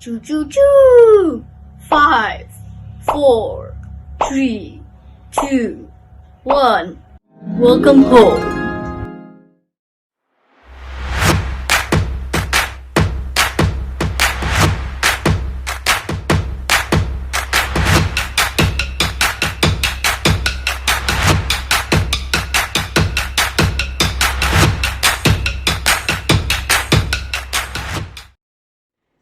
Choo choo choo! 5, 4, 3, 2, 1. Welcome home.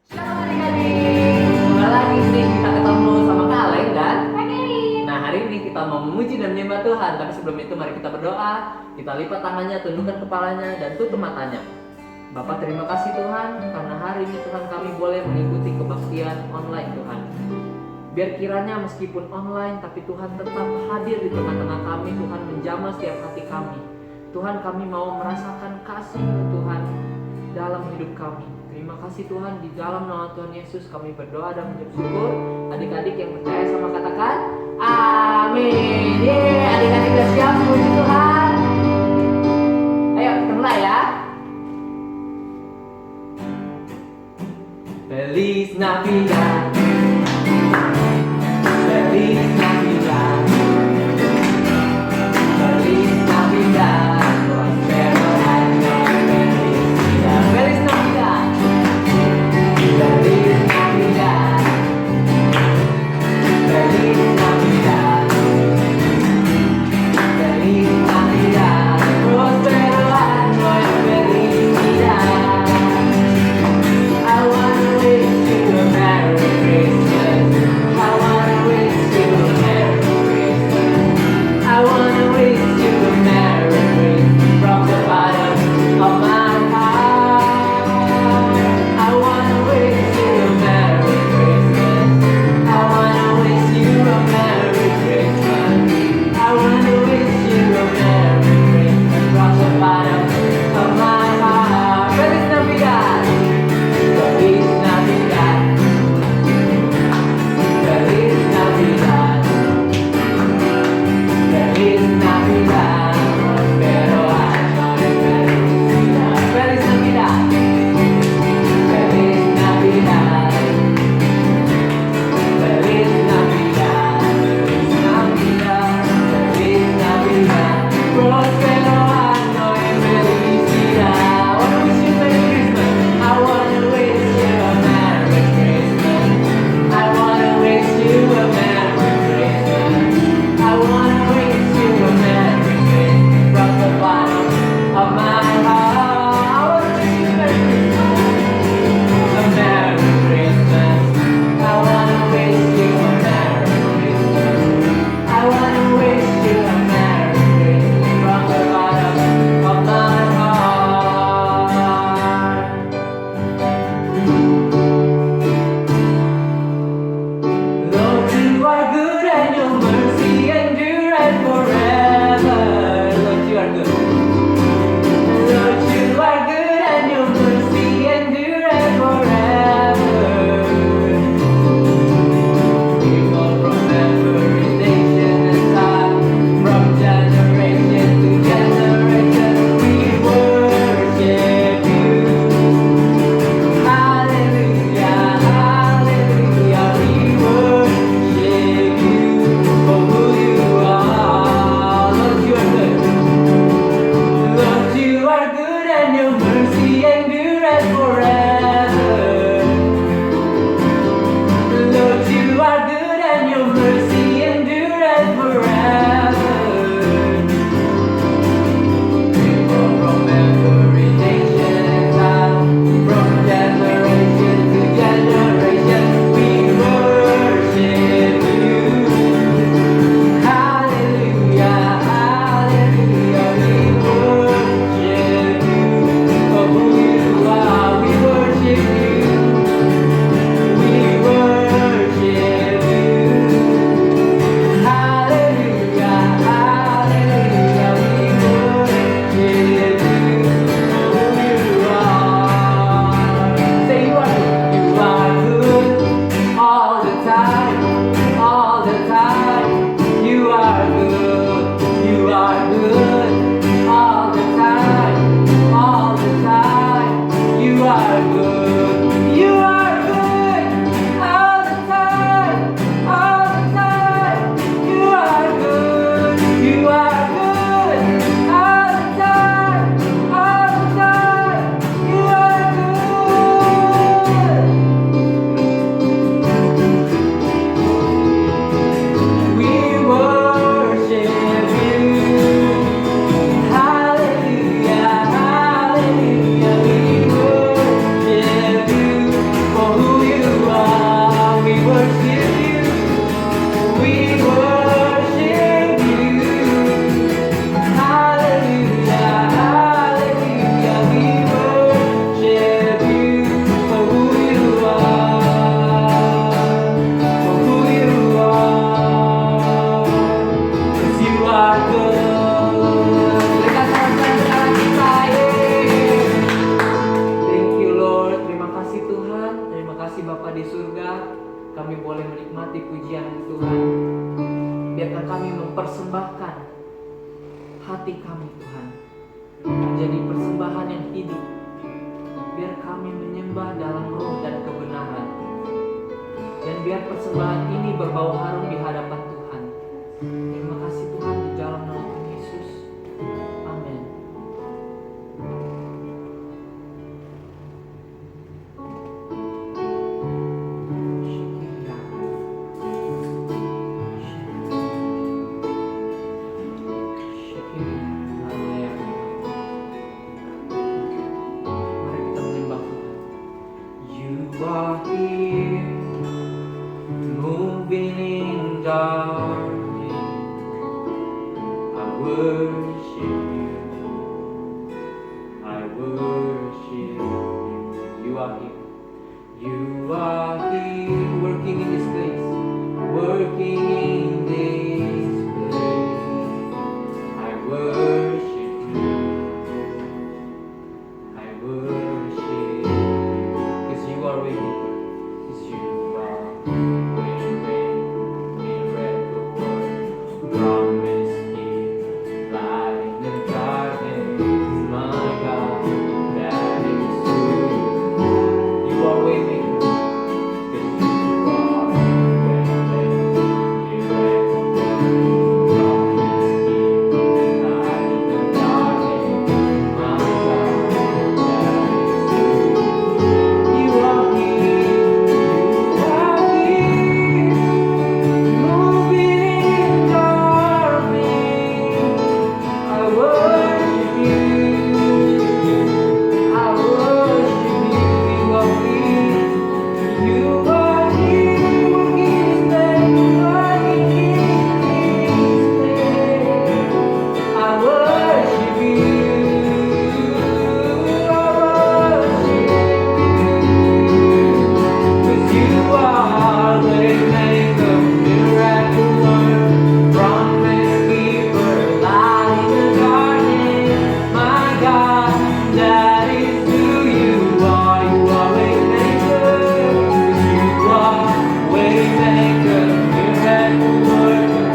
Shalom adik-adik, kembali lagi nih kita ketemu sama Kak Aleng dan Kak Kelly. Nah hari ini kita mau memuji dan menyembah Tuhan. Tapi sebelum itu mari kita berdoa. Kita lipat tangannya, tundukkan kepalanya dan tutup matanya. Bapak terima kasih Tuhan karena hari ini Tuhan kami boleh mengikuti kebaktian online Tuhan. Biar kiranya meskipun online tapi Tuhan tetap hadir di tengah-tengah kami. Tuhan menjamah setiap hati kami. Tuhan kami mau merasakan kasih Tuhan dalam hidup kami. Terima kasih Tuhan, di dalam nama Tuhan Yesus kami berdoa dan mengucap syukur. Adik-adik yang percaya sama katakan amin. Yeay, adik-adik udah siap memuji Tuhan? Ayo kita mulai ya. Feliz Navidad, Feliz Navidad, Feliz Navidad, prospero año felicidad. Feliz Navidad, Feliz Navidad, Feliz Navidad, Feliz Navidad, prospero año felicidad. I wanna wish you a Merry Christmas. I wanna wish you a Merry Christmas. I wanna wish you a Merry Christmas from the bottom of my heart. I wanna wish you a Merry Christmas. I wanna wish you a Merry Christmas. I wanna wish you a Merry Christmas from the bottom of my heart. Feliz Navidad. Feliz Navidad, kasih Bapa di surga, kami boleh menikmati pujian Tuhan. Biarkan kami mempersembahkan hati kami Tuhan menjadi persembahan yang hidup. Biar kami menyembah dalam roh dan kebenaran. Dan biar persembahan ini berbau harum di hadapan Tuhan. Terima kasih Tuhan, di dalam nama Tuhan Yesus. Amin. Mari kita menyembah Tuhan. You are here, moving in darkness. I worship you. I worship you. You are here. You are here, working in this place. Working in this place. I worship you. I worship you. 'Cause you are with me. 'Cause you are with me. Miracle worker, promise keeper, light in the darkness. My God, that is who you are with me. 'Cause you are with me. Miracle worker, promise keeper, light in the darkness. My God, that is who you are here. You are here, moving in darkness. I worship you. I worship you. You are here. You are here, working in this place. I worship you. I worship you. 'Cause you are waymaker, miracle worker, promise keeper, light in the darkness. My God, that is who you are. You are waymaker. 'Cause you are waymaker, miracle worker,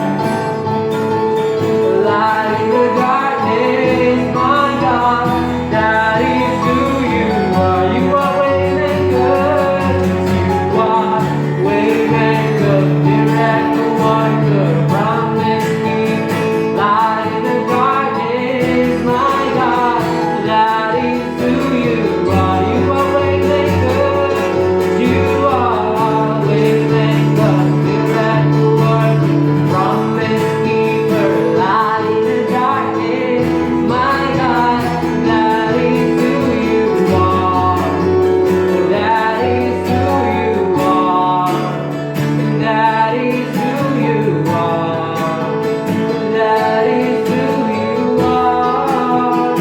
light in the darkness. My God, that is who you are. You are waymaker. You are waymaker, miracle worker, promise keeper, light in the darkness. My God, that is who you are. You are waymaker. You are waymaker, miracle worker, promise keeper, light in the darkness. My God, that is who you are. That is who you are. That is who you are. That is who you are.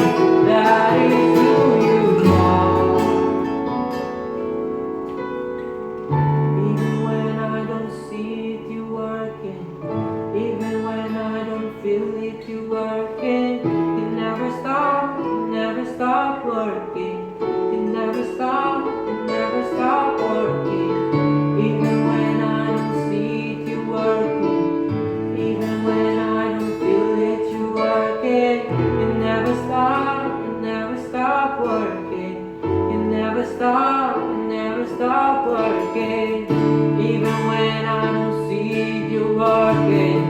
That is who you are. Even when I don't see it, you working. Even when I don't feel it, you working. You never stop working. You never stop working. Even when I don't see it, you working. Even when I don't feel it, you working. You never stop working. You never stop working. Even when I don't see it, you're working.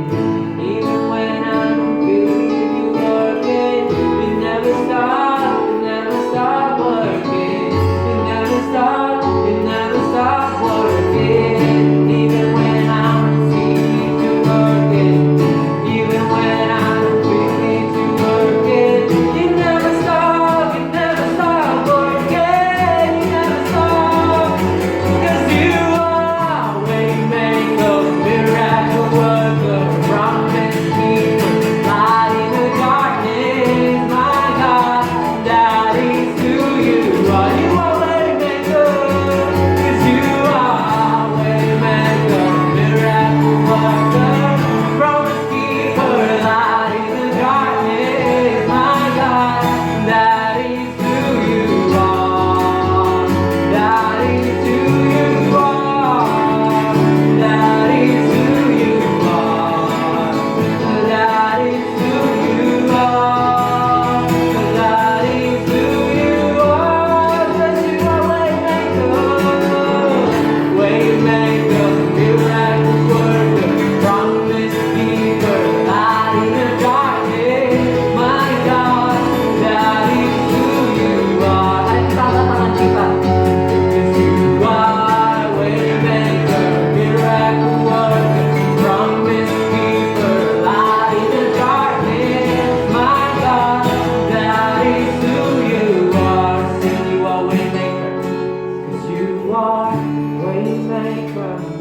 Even when I don't feel it, you're working. You never stop working. You never stop working. Even when I don't see it, you're working. Even when I don't feel it, you're working. You never stop working. You never stop. 'Cause you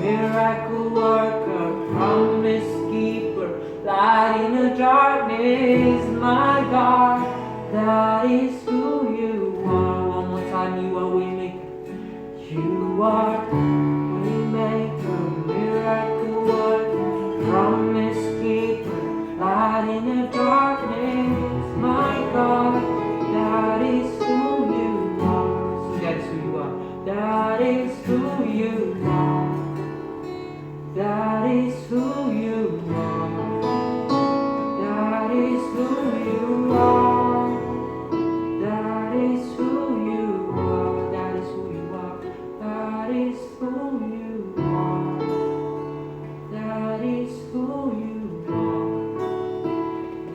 miracle worker, promise keeper, light in the darkness, my God, that is who you are. One more time, you are waymaker. You are waymaker, miracle worker, promise keeper, light in the darkness, my God, that is who you are. So that's who you are. That is who you are. That is who you are. That is who you are. That is who you are. That is who you are. That is who you are. That is who you are.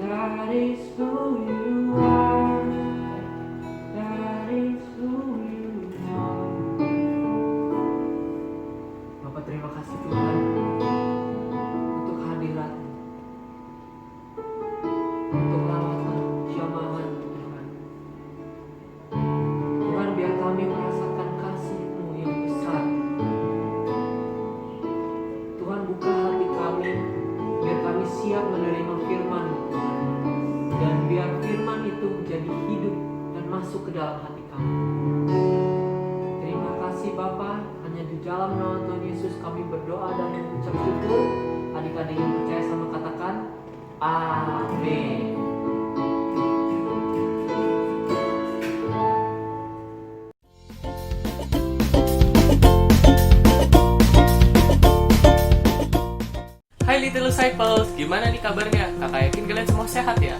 That is who you are. That is who you are. Bapak terima kasih Tuhan untuk hadirat, untuk lawatan jamahan Tuhan. Tuhan, biar kami merasakan kasih-Mu yang besar. Tuhan, buka hati kami, biar kami siap menerima firman-Mu Tuhan. Dan biar firman itu menjadi hidup dan masuk ke dalam hati kami. Terima kasih Bapa, hanya di dalam nama Tuhan Yesus kami berdoa dan mengucap syukur. Adik-adik yang percaya sama katakan amin. Hai Little Disciples, gimana nih kabarnya? Kakak yakin kalian semua sehat ya?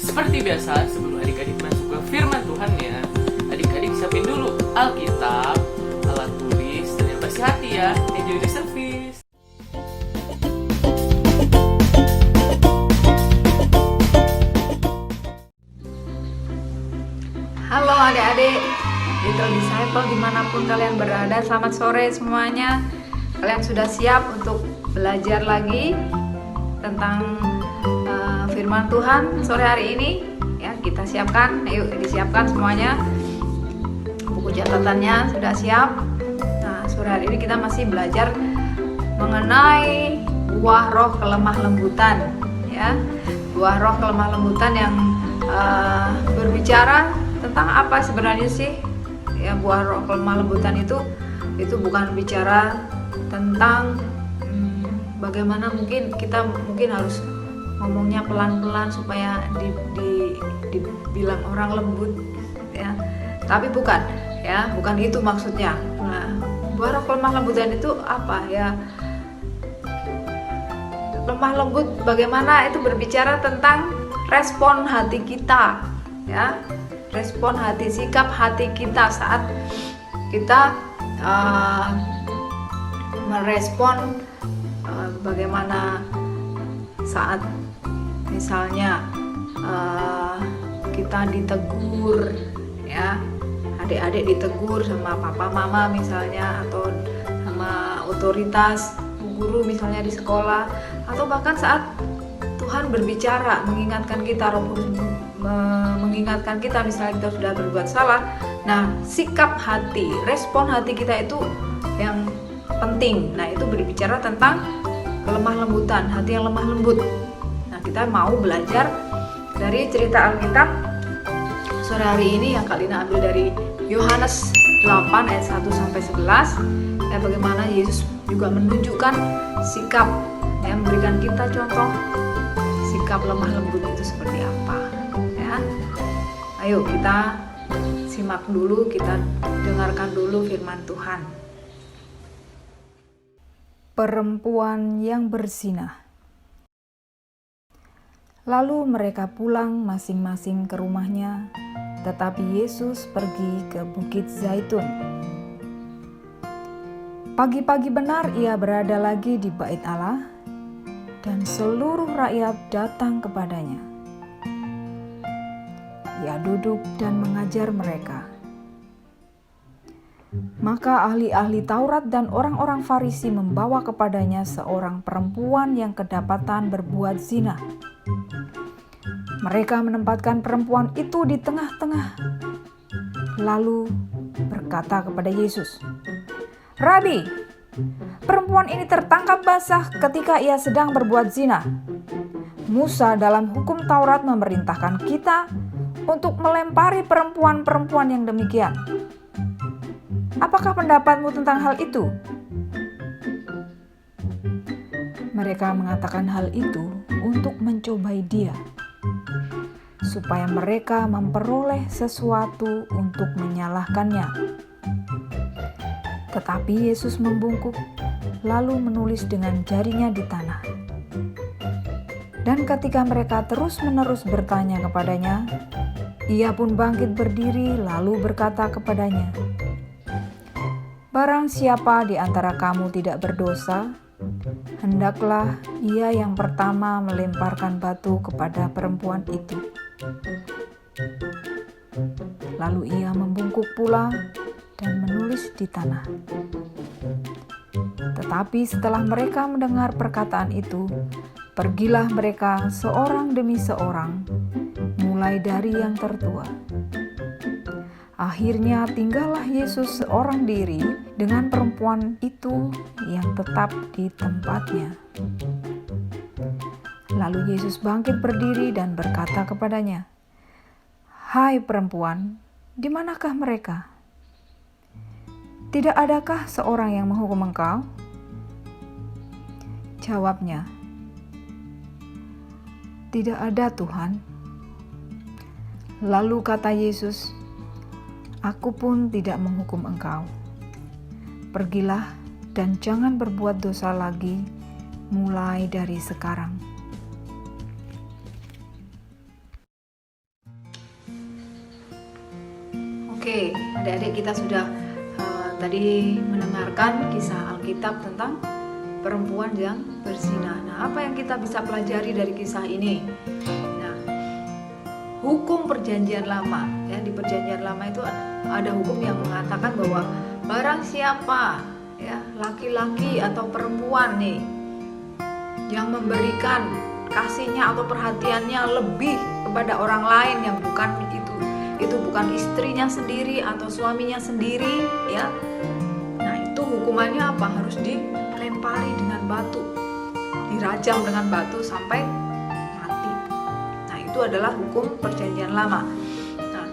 Seperti biasa, sebelum adik-adik masuk ke firman Tuhan ya, adik-adik siapin dulu Alkitab, alat tulis, dan yang bersih hati ya. Enjoy the service. Halo adik-adik, Little Disciple dimanapun kalian berada, selamat sore semuanya. Kalian sudah siap untuk belajar lagi tentang firman Tuhan sore hari ini? Ya, kita siapkan, ayo disiapkan semuanya. Buku catatannya sudah siap. Nah, sore hari ini kita masih belajar mengenai buah roh kelemah lembutan, ya. Buah roh kelemah lembutan yang berbicara tentang apa sebenarnya sih? Ya, buah roh kelemah lembutan itu bukan bicara tentang bagaimana kita harus ngomongnya pelan-pelan supaya dibilang orang lembut, ya. Tapi bukan itu maksudnya. Nah, buah roh kelemah lembutan itu apa ya? Lemah lembut bagaimana itu berbicara tentang respon hati kita, ya. Respon hati, sikap hati kita saat kita merespon bagaimana saat misalnya kita ditegur, ya, adik-adik ditegur sama papa mama misalnya, atau sama otoritas guru misalnya di sekolah, atau bahkan saat Tuhan berbicara mengingatkan kita, Roh Kudus mengingatkan kita misalnya kita sudah berbuat salah. Nah, sikap hati, respon hati kita itu yang penting. Nah, itu berbicara tentang kelemah lembutan, hati yang lemah lembut. Nah, kita mau belajar dari cerita Alkitab sore hari ini yang Kak Lina ambil dari Yohanes 8 ayat 1 sampai 11. Ya, bagaimana Yesus juga menunjukkan sikap yang memberikan kita contoh sikap lemah lembut itu seperti apa, ya. Ayo kita simak dulu, kita dengarkan dulu firman Tuhan. Perempuan yang berzina. Lalu mereka pulang masing-masing ke rumahnya, tetapi Yesus pergi ke Bukit Zaitun. Pagi-pagi benar ia berada lagi di Bait Allah, dan seluruh rakyat datang kepadanya. Ia duduk dan mengajar mereka. Maka ahli-ahli Taurat dan orang-orang Farisi membawa kepadanya seorang perempuan yang kedapatan berbuat zina. Mereka menempatkan perempuan itu di tengah-tengah, lalu berkata kepada Yesus, "Rabi, Perempuan ini tertangkap basah ketika ia sedang berbuat zina. Musa dalam hukum Taurat memerintahkan kita untuk melempari perempuan-perempuan yang demikian. Apakah pendapatmu tentang hal itu? Mereka mengatakan hal itu untuk mencobai dia, supaya mereka memperoleh sesuatu untuk menyalahkannya. Tetapi Yesus membungkuk, lalu menulis dengan jarinya di tanah. Dan ketika mereka terus-menerus bertanya kepadanya, ia pun bangkit berdiri lalu berkata kepadanya, "Barang siapa di antara kamu tidak berdosa, hendaklah ia yang pertama melemparkan batu kepada perempuan itu." Lalu ia membungkuk pula dan menulis di tanah. Tetapi setelah mereka mendengar perkataan itu, pergilah mereka seorang demi seorang, mulai dari yang tertua. Akhirnya tinggallah Yesus seorang diri dengan perempuan itu yang tetap di tempatnya. Lalu Yesus bangkit berdiri dan berkata kepadanya, "Hai perempuan, di manakah mereka? Tidak adakah seorang yang menghukum engkau?" Jawabnya, "Tidak ada, Tuhan." Lalu kata Yesus, "Aku pun tidak menghukum engkau. Pergilah dan jangan berbuat dosa lagi mulai dari sekarang." Oke, adik-adik kita sudah tadi mendengarkan kisah Alkitab tentang perempuan yang berzina. Nah, apa yang kita bisa pelajari dari kisah ini? Nah, hukum perjanjian lama, ya, di perjanjian lama itu ada hukum yang mengatakan bahwa barang siapa, ya, laki-laki atau perempuan nih yang memberikan kasihnya atau perhatiannya lebih kepada orang lain yang bukan itu bukan istrinya sendiri atau suaminya sendiri, ya. Nah, itu hukumannya apa? Harus dilempari dengan batu, dirajam dengan batu sampai mati. Nah, itu adalah hukum perjanjian lama. Nah,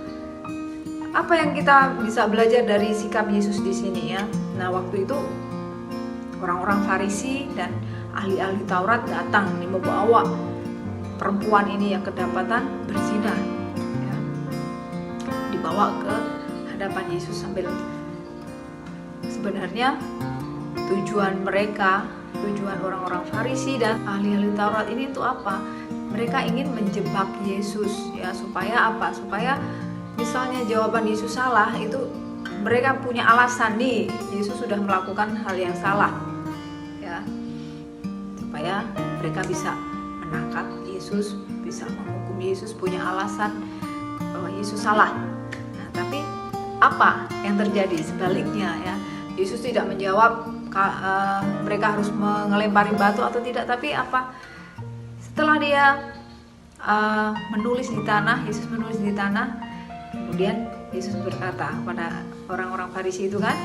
apa yang kita bisa belajar dari sikap Yesus di sini, ya? Nah, waktu itu orang-orang Farisi dan ahli-ahli Taurat datang membawa perempuan ini yang kedapatan berzina, ya, dibawa ke hadapan Yesus sambil sebenarnya tujuan orang-orang Farisi dan ahli-ahli Taurat ini untuk apa? Mereka ingin menjebak Yesus, ya, supaya apa? Supaya misalnya jawaban Yesus salah, itu mereka punya alasan nih, Yesus sudah melakukan hal yang salah, ya, supaya mereka bisa menangkap Yesus, bisa menghukum Yesus, punya alasan bahwa Yesus salah. Nah, tapi apa yang terjadi sebaliknya, ya? Yesus tidak menjawab mereka harus mengelempari batu atau tidak, tapi apa? Setelah dia menulis di tanah, Yesus menulis di tanah, kemudian Yesus berkata kepada orang-orang Farisi itu kan,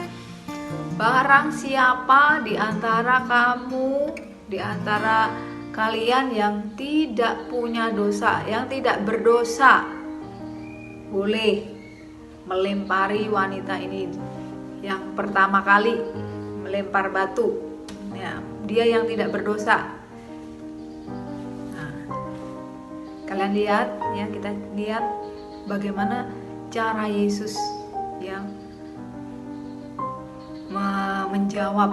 "Barang siapa di antara kamu, di antara kalian yang tidak punya dosa, yang tidak berdosa, boleh melempari wanita ini yang pertama kali melempar batu, ya, dia yang tidak berdosa." Nah, kalian lihat, ya, kita lihat bagaimana cara Yesus yang menjawab.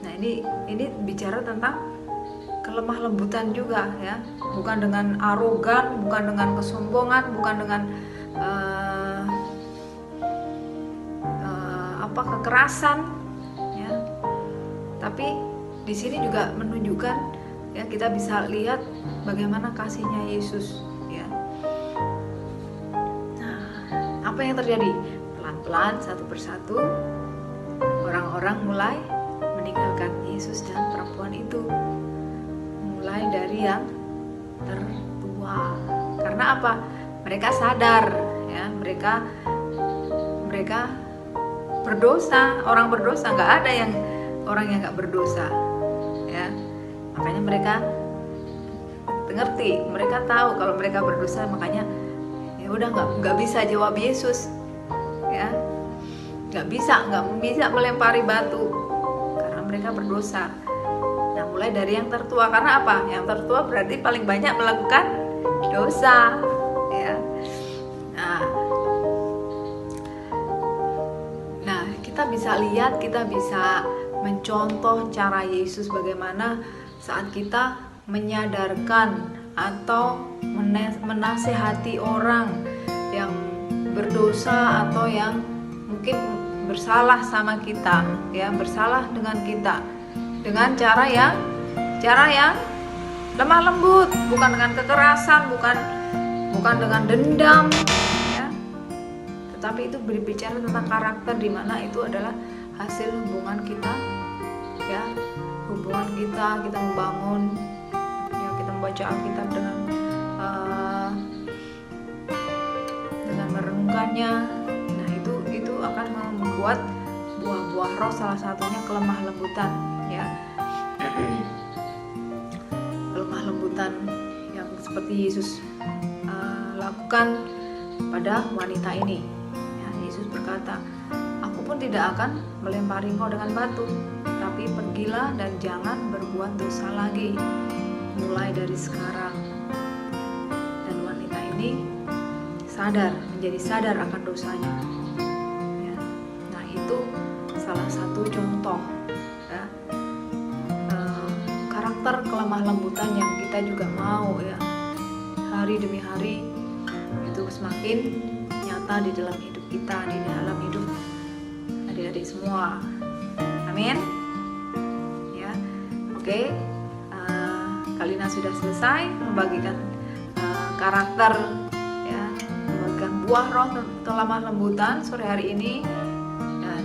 Nah, ini bicara tentang kelemah lembutan juga, ya, bukan dengan arogan, bukan dengan kesombongan, bukan dengan kekerasan, ya, tapi di sini juga menunjukkan, ya, kita bisa lihat bagaimana kasihnya Yesus, ya. Nah, apa yang terjadi? Pelan-pelan satu persatu orang-orang mulai meninggalkan Yesus dan perempuan itu, mulai dari yang tertua. Karena apa? Mereka sadar, ya, mereka berdosa. Orang berdosa, nggak ada yang orang yang nggak berdosa, ya. Makanya mereka ngerti, mereka tahu kalau mereka berdosa, makanya ya udah nggak bisa jawab Yesus, ya, nggak bisa melempari batu karena mereka berdosa. Nah, mulai dari yang tertua, karena apa? Yang tertua berarti paling banyak melakukan dosa, ya. Nah, kita bisa lihat, kita bisa mencontoh cara Yesus bagaimana saat kita menyadarkan atau menasehati orang yang berdosa atau yang mungkin bersalah sama kita, ya, bersalah dengan kita, dengan cara yang lemah lembut, bukan dengan kekerasan, bukan dengan dendam, ya, tetapi itu berbicara tentang karakter, di mana itu adalah hasil hubungan kita, ya, hubungan kita membangun, ya, kita membaca Alkitab dengan merenungkannya. Nah, itu akan membuat buah-buah roh, salah satunya kelemah lembutan, ya. Kelemah lembutan yang seperti Yesus lakukan pada wanita ini, ya. Yesus berkata, "Aku pun tidak akan melempari engkau dengan batu, tapi pergilah dan jangan berbuat dosa lagi mulai dari sekarang." Dan wanita ini menjadi sadar akan dosanya, ya. Nah, itu salah satu contoh, ya, karakter kelemah lembutan yang kita juga mau, ya, hari demi hari itu semakin nyata di dalam hidup kita, di dalam hidup adik-adik semua. Amin, ya. Oke, Kalina sudah selesai membagikan karakter, ya, membagikan buah roh kelemah lembutan sore hari ini, dan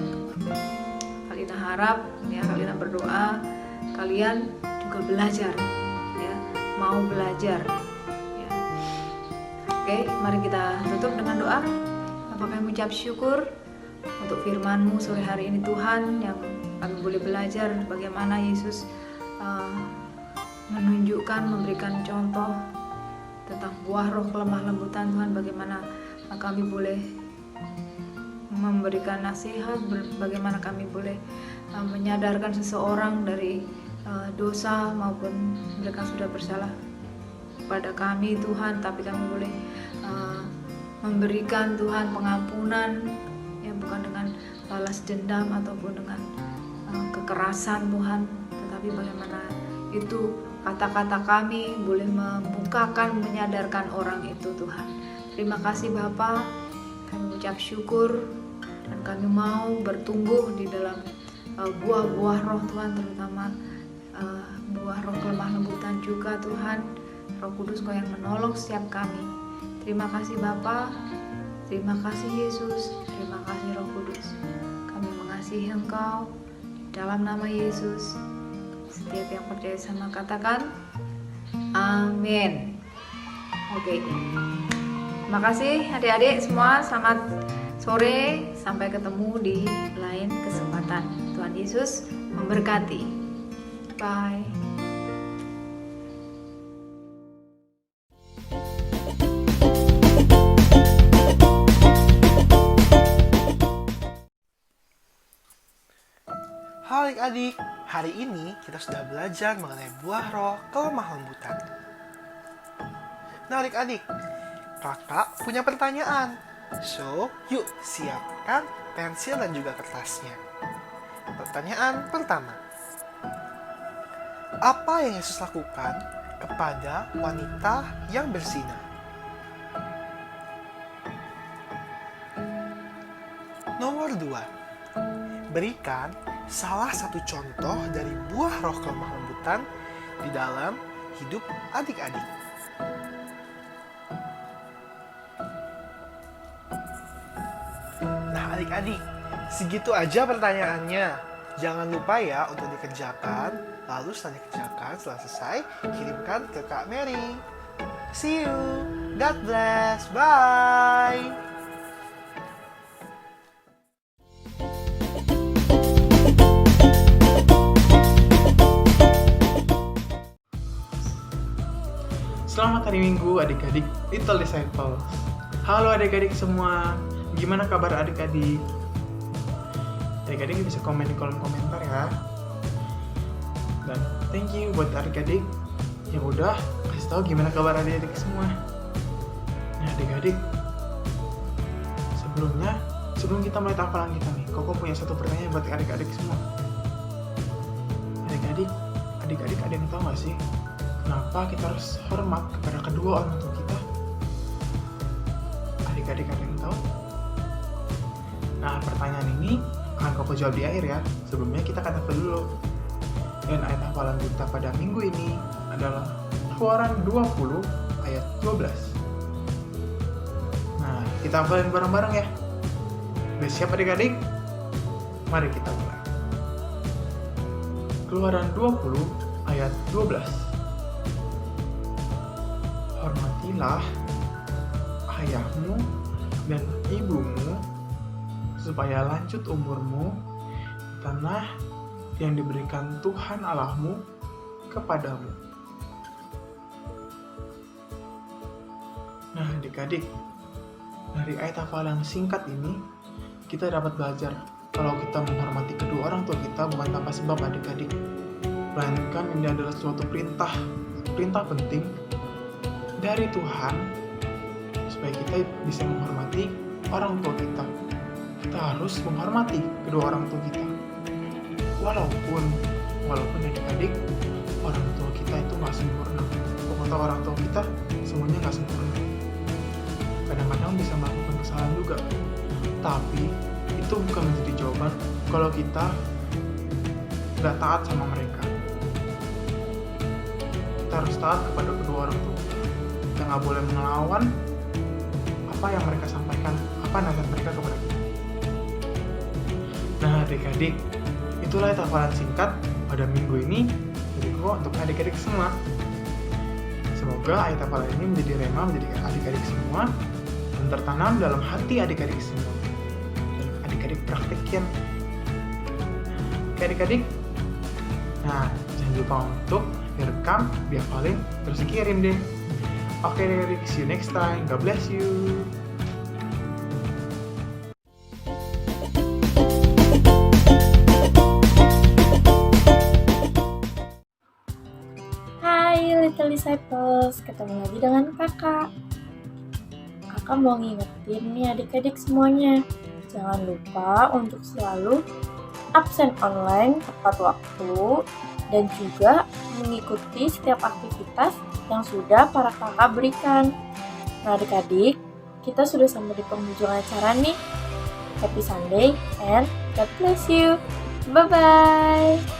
Kalina harap, ya, Kalina berdoa kalian juga belajar, ya, mau belajar, ya. Oke, mari kita tutup dengan doa. Bapa, kami ucap syukur untuk firman-Mu sore hari ini, Tuhan, yang kami boleh belajar bagaimana Yesus menunjukkan, memberikan contoh tentang buah roh kelemah lembutan, Tuhan, bagaimana kami boleh memberikan nasihat, bagaimana kami boleh menyadarkan seseorang dari dosa maupun mereka sudah bersalah pada kami, Tuhan, tapi kami boleh memberikan, Tuhan, pengampunan, ya, bukan dengan balas dendam ataupun dengan kekerasan, Tuhan, tetapi bagaimana itu kata-kata kami boleh membukakan, menyadarkan orang itu, Tuhan. Terima kasih Bapa, kami ucap syukur dan kami mau bertumbuh di dalam buah-buah roh, Tuhan, terutama buah roh kelemah lembutan juga, Tuhan. Roh Kudus, Kau yang menolong setiap kami. Terima kasih Bapa, terima kasih Yesus, terima kasih Roh Kudus. Kami mengasihi Engkau dalam nama Yesus. Setiap yang percaya sama katakan amin. Oke, terima kasih adik-adik semua. Selamat sore, sampai ketemu di lain kesempatan. Tuhan Yesus memberkati. Bye. Halo adik-adik, hari ini kita sudah belajar mengenai buah roh kelemah lembutan. Nah adik-adik, kakak punya pertanyaan. So, yuk siapkan pensil dan juga kertasnya. Pertanyaan pertama. Apa yang Yesus lakukan kepada wanita yang berzina? Nomor 2. Berikan salah satu contoh dari buah roh kelemah lembutan di dalam hidup adik-adik. Nah adik-adik, segitu aja pertanyaannya. Jangan lupa ya untuk dikerjakan. Lalu setelah dikerjakan, setelah selesai, kirimkan ke Kak Mary. See you. God bless. Bye. Selamat hari Minggu adik-adik Little Disciples. Halo adik-adik semua, gimana kabar adik-adik? Adik-adik bisa komen di kolom komentar ya. Dan thank you buat adik-adik yang udah kasih tahu gimana kabar adik-adik semua. Nah adik-adik, sebelum kita mulai hafalan kita nih, Koko punya satu pertanyaan buat adik-adik semua. Adik-adik ada yang tahu gak sih kenapa kita harus hormat kepada kedua orang tua kita? Adik-adik ada yang tahu? Nah pertanyaan ini akan Koko jawab di akhir ya. Sebelumnya kita kata dulu. Dan ayat hafalan kita pada minggu ini adalah Keluaran 20 ayat 12. Nah kita hafalin bareng-bareng ya. Udah siap adik-adik? Mari kita mulai. Keluaran 20 ayat 12. Hormatilah ayahmu dan ibumu supaya lanjut umurmu di tanah yang diberikan Tuhan Allahmu kepadamu. Nah adik-adik, dari ayat hafalan singkat ini kita dapat belajar kalau kita menghormati kedua orang tua kita bukan tanpa sebab adik-adik, melainkan ini adalah suatu perintah penting dari Tuhan supaya kita bisa menghormati orang tua kita. Kita harus menghormati kedua orang tua kita. Walaupun adik-adik orang tua kita itu nggak sempurna. Pokoknya orang tua kita semuanya nggak sempurna. Kadang-kadang bisa melakukan kesalahan juga. Tapi itu bukan menjadi jawaban kalau kita nggak taat sama mereka. Kita harus taat kepada kedua orang tua. Kita nggak boleh melawan apa yang mereka sampaikan, apa nasihat mereka kepada kita. Nah adik-adik, itulah hafalan singkat pada minggu ini dari Koko untuk adik-adik semua. Semoga ayat hafalan ini menjadi rema menjadi adik-adik semua dan tertanam dalam hati adik-adik semua. Dan adik-adik praktekin. Oke adik-adik. Nah, jangan lupa untuk direkam, dihafalin, terus dikirim deh. Oke adik-adik, see you next time. God bless you. Hai Little Disciples, ketemu lagi dengan kakak. Kakak mau ngingetin nih adik-adik semuanya, jangan lupa untuk selalu absen online tepat waktu dan juga mengikuti setiap aktivitas yang sudah para kakak berikan. Nah adik-adik, kita sudah sampai di penghujung acara nih. Happy Sunday and God bless you. Bye-bye.